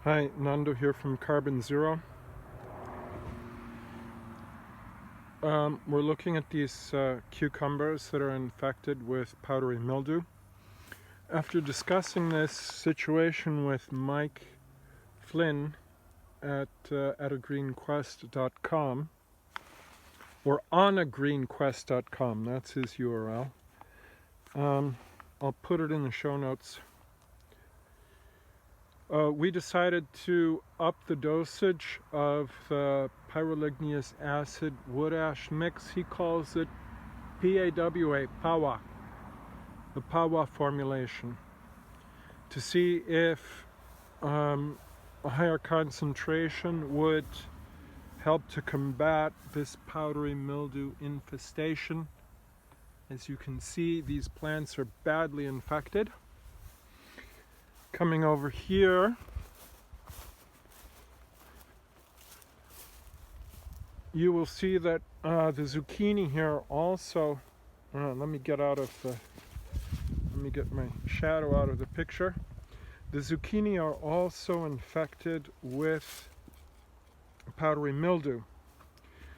Hi, Nando here from Carbon Zero. We're looking at these cucumbers that are infected with powdery mildew. After discussing this situation with Mike Flynn at atagreenquest.com, or onagreenquest.com, that's his URL. I'll put it in the show notes. We decided to up the dosage of the pyroligneous acid wood ash mix. He calls it PAWA, the PAWA formulation, to see if a higher concentration would help to combat this powdery mildew infestation. As you can see, these plants are badly infected. Coming over here, you will see that the zucchini here also, let me get my shadow out of the picture. The zucchini are also infected with powdery mildew.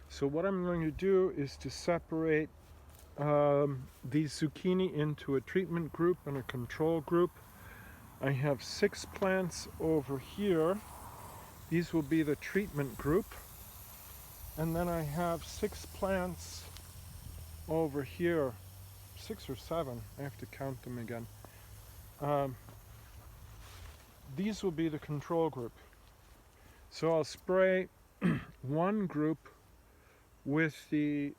So what I'm going to do is to separate these zucchini into a treatment group and a control group. I have 6 plants over here. These will be the treatment group. And then I have 6 plants over here. 6 or 7, I have to count them again. These will be the control group. So I'll spray one group with the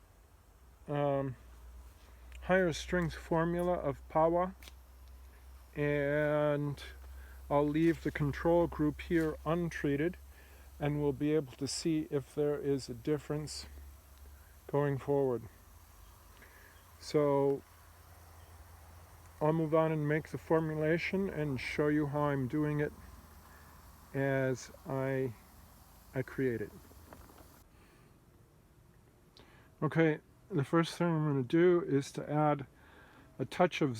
higher strength formula of PAWA, and I'll leave the control group here untreated, and we'll be able to see if there is a difference going forward. So I'll move on and make the formulation and show you how I'm doing it as I create it. Okay, the first thing I'm going to do is to add a touch of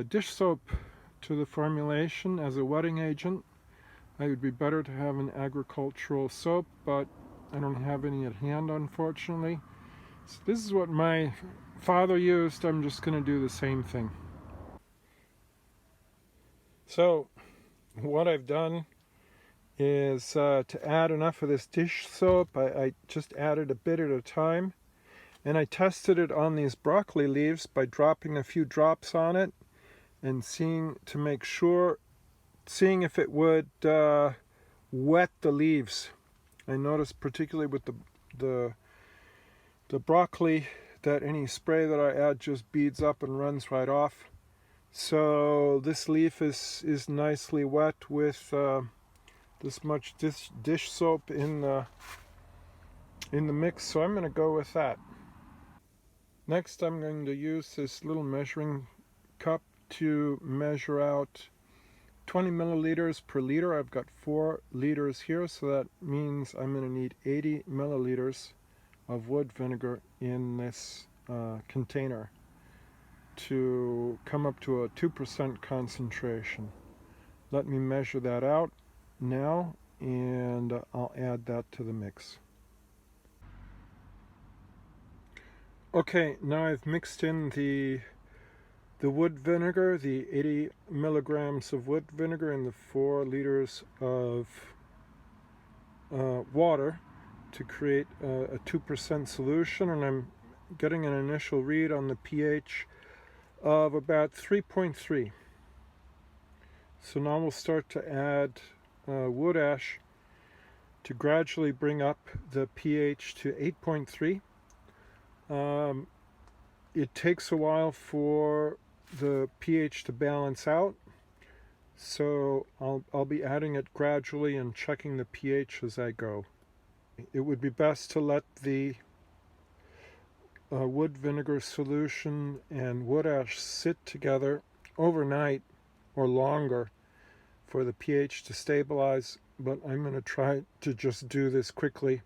dish soap to the formulation as a wetting agent. It would be better to have an agricultural soap, but I don't have any at hand, unfortunately. So this is what my father used. I'm just going to do the same thing. So what I've done is to add enough of this dish soap. I just added a bit at a time, and I tested it on these broccoli leaves by dropping a few drops on it and seeing if it would wet the leaves. I noticed particularly with the broccoli that any spray that I add just beads up and runs right off. So this leaf is nicely wet with this much dish soap in the mix, so I'm going to go with that. Next, I'm going to use this little measuring cup to measure out 20 milliliters per liter. I've got 4 liters here, so that means I'm going to need 80 milliliters of wood vinegar in this container to come up to a 2% concentration. Let me measure that out now, and I'll add that to the mix. Okay, now I've mixed in the wood vinegar, the 80 milligrams of wood vinegar, and the 4 liters of water to create a 2% solution, and I'm getting an initial read on the pH of about 3.3. So now we'll start to add wood ash to gradually bring up the pH to 8.3. It takes a while for the pH to balance out, so I'll be adding it gradually and checking the pH as I go. It would be best to let the wood vinegar solution and wood ash sit together overnight or longer for the pH to stabilize, but I'm going to try to just do this quickly.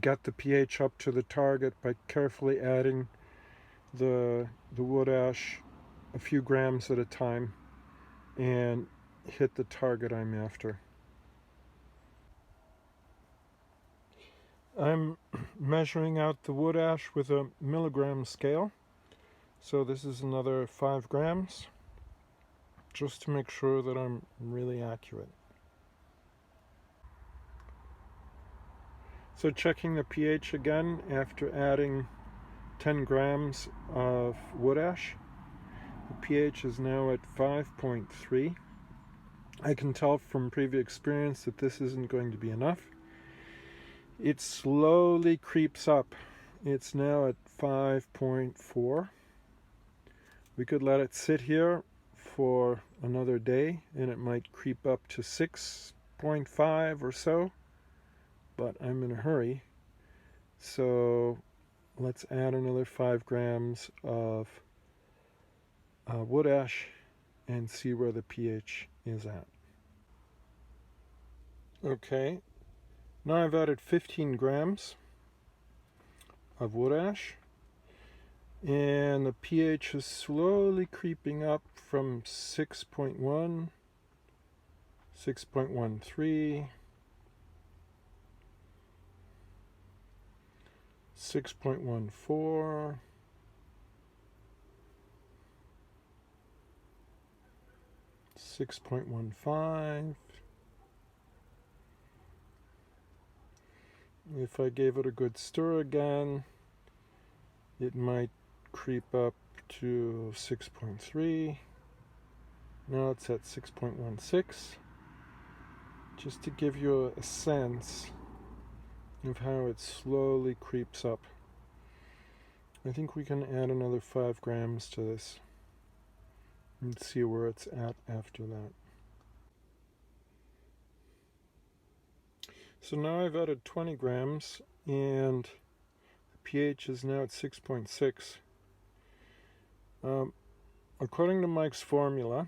Get the pH up to the target by carefully adding the wood ash a few grams at a time and hit the target I'm after. I'm measuring out the wood ash with a milligram scale. So this is another 5 grams, just to make sure that I'm really accurate. So checking the pH again after adding 10 grams of wood ash. The pH is now at 5.3. I can tell from previous experience that this isn't going to be enough. It slowly creeps up. It's now at 5.4. We could let it sit here for another day and it might creep up to 6.5 or so, but I'm in a hurry. So let's add another 5 grams of wood ash and see where the pH is at. Okay, now I've added 15 grams of wood ash, and the pH is slowly creeping up from 6.1, 6.13, 6.14, 6.15. If I gave it a good stir again, it might creep up to 6.3. Now it's at 6.16. Just to give you a sense of how it slowly creeps up. I think we can add another 5 grams to this and see where it's at after that. So now I've added 20 grams and the pH is now at 6.6. According to Mike's formula,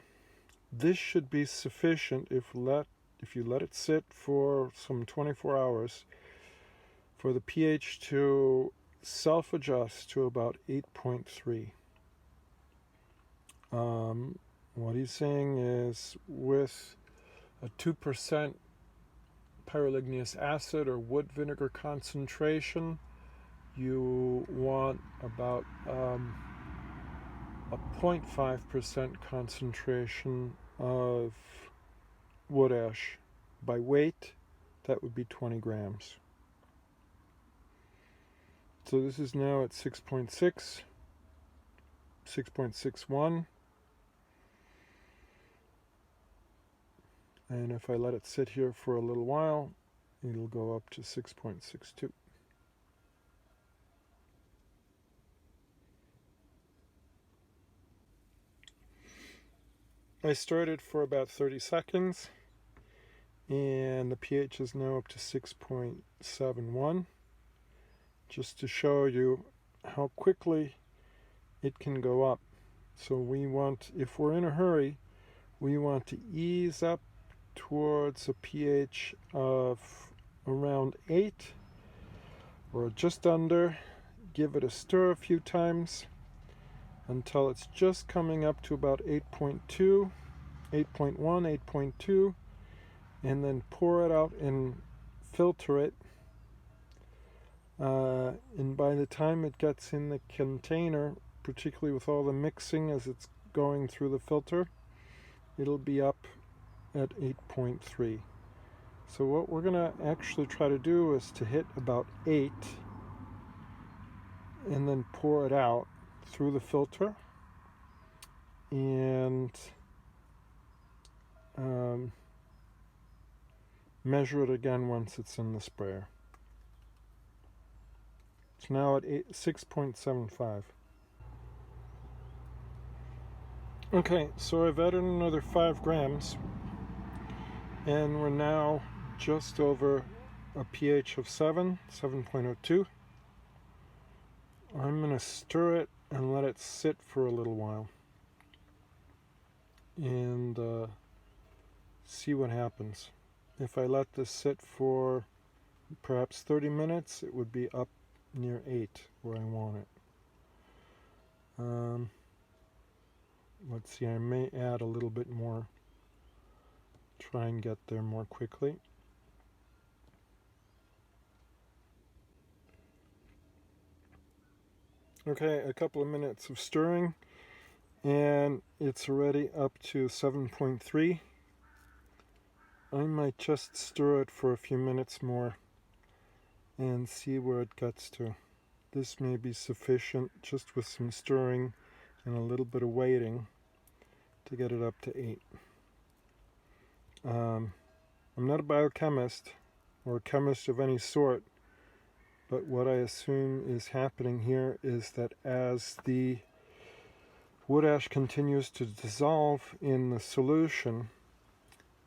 this should be sufficient if you let it sit for some 24 hours for the pH to self-adjust to about 8.3. What he's saying is with a 2% pyroligneous acid or wood vinegar concentration, you want about a 0.5% concentration of wood ash. By weight, that would be 20 grams. So this is now at 6.6, 6.61. And if I let it sit here for a little while, it'll go up to 6.62. I stirred it for about 30 seconds, and the pH is now up to 6.71, just to show you how quickly it can go up. So we want, if we're in a hurry, we want to ease up towards a pH of around 8 or just under. Give it a stir a few times until it's just coming up to about 8.2, 8.1, 8.2, and then pour it out and filter it. And by the time it gets in the container, particularly with all the mixing as it's going through the filter, it'll be up at 8.3. So what we're going to actually try to do is to hit about 8 and then pour it out through the filter and measure it again once it's in the sprayer. It's now at 6.75. Okay, so I've added another 5 grams and we're now just over a pH of 7, 7.02. I'm going to stir it and let it sit for a little while and see what happens. If I let this sit for perhaps 30 minutes, it would be up near 8 where I want it. Let's see, I may add a little bit more, try and get there more quickly. Okay, a couple of minutes of stirring, and it's already up to 7.3. I might just stir it for a few minutes more and see where it gets to. This may be sufficient just with some stirring and a little bit of waiting to get it up to 8. I'm not a biochemist or a chemist of any sort, but what I assume is happening here is that as the wood ash continues to dissolve in the solution,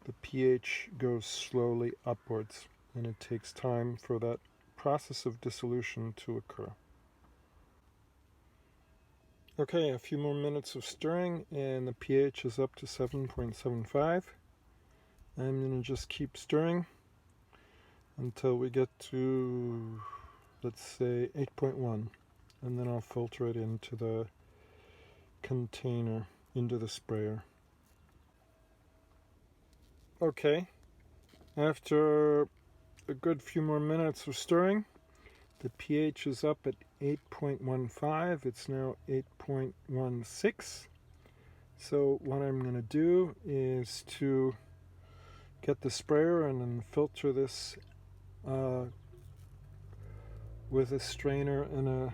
the pH goes slowly upwards, and it takes time for that process of dissolution to occur. Okay, a few more minutes of stirring and the pH is up to 7.75. I'm going to just keep stirring until we get to, let's say, 8.1, and then I'll filter it into the container, into the sprayer. Okay, after a good few more minutes of stirring, the pH is up at 8.15. It's now 8.16. So what I'm going to do is to get the sprayer and then filter this with a strainer in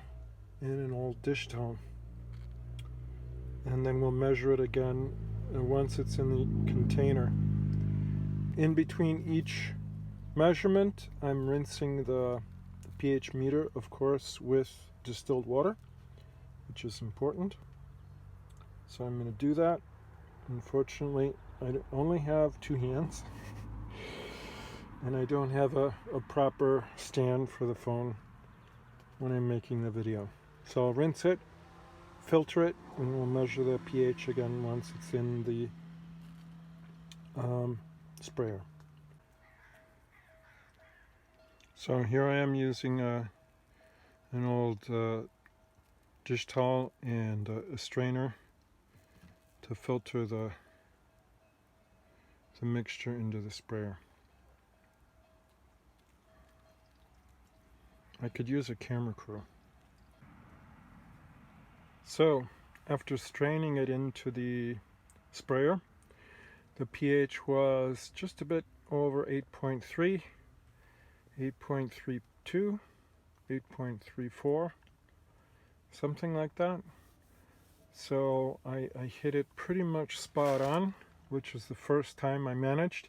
an old dish towel. And then we'll measure it again once it's in the container. In between each measurement, I'm rinsing the pH meter, of course, with distilled water, which is important. So I'm going to do that. Unfortunately, I only have 2 hands, and I don't have a proper stand for the phone when I'm making the video. So I'll rinse it, filter it, and we'll measure the pH again once it's in the sprayer. So here I am using an old dish towel and a strainer to filter the mixture into the sprayer. I could use a camera crew. So after straining it into the sprayer, the pH was just a bit over 8.3, 8.32, 8.34, something like that. So I hit it pretty much spot on, which is the first time I managed.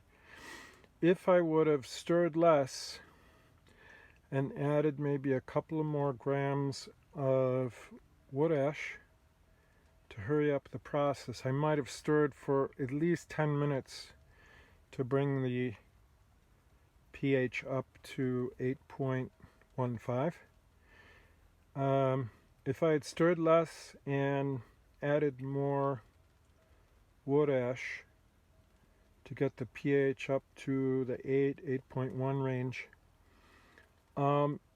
If I would have stirred less and added maybe a couple of more grams of wood ash to hurry up the process, I might have stirred for at least 10 minutes to bring the pH up to 8.15. If I had stirred less and added more wood ash to get the pH up to the 8.1 range,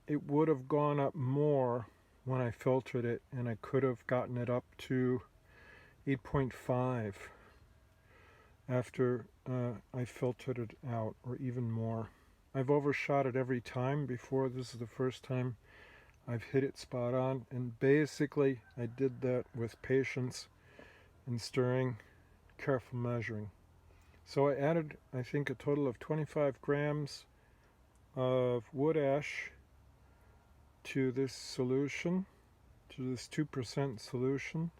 it would have gone up more when I filtered it, and I could have gotten it up to 8.5 after I filtered it out, or even more. I've overshot it every time before. This is the first time I've hit it spot on, and basically I did that with patience and stirring, careful measuring. So I added, I think, a total of 25 grams of wood ash to this solution, to this 2% solution,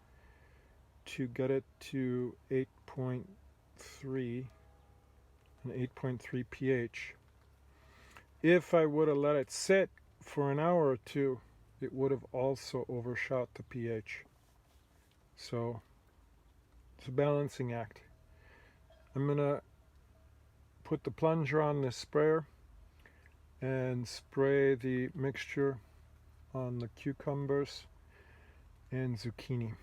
to get it to 8.3, an 8.3 pH. If I would have let it sit for an hour or two, it would have also overshot the pH. So it's a balancing act. I'm going to put the plunger on this sprayer and spray the mixture on the cucumbers and zucchini.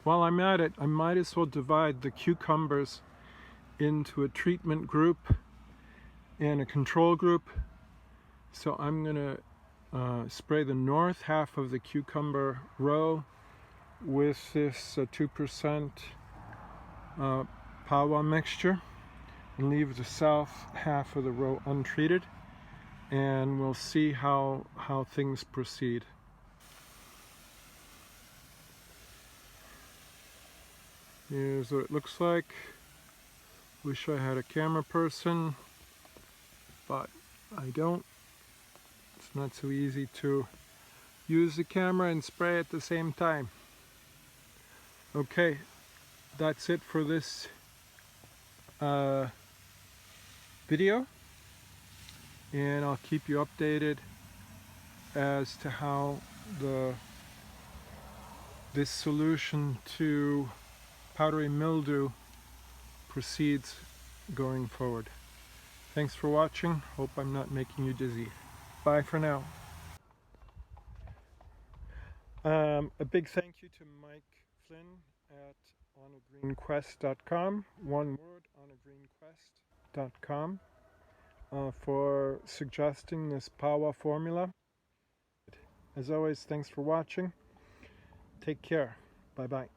While I'm at it, I might as well divide the cucumbers into a treatment group and a control group. So I'm going to spray the north half of the cucumber row with this 2% Powdery mixture, and leave the south half of the row untreated. and we'll see how things proceed. Here's what it looks like. Wish I had a camera person, but I don't. It's not so easy to use the camera and spray at the same time. Okay, that's it for this video, and I'll keep you updated as to how this solution to powdery mildew proceeds going forward. Thanks for watching. Hope I'm not making you dizzy. Bye for now. A big thank you to Mike Flynn at onogreenquest.com, one word, onogreenquest.com, for suggesting this power formula. As always, thanks for watching. Take care. Bye-bye.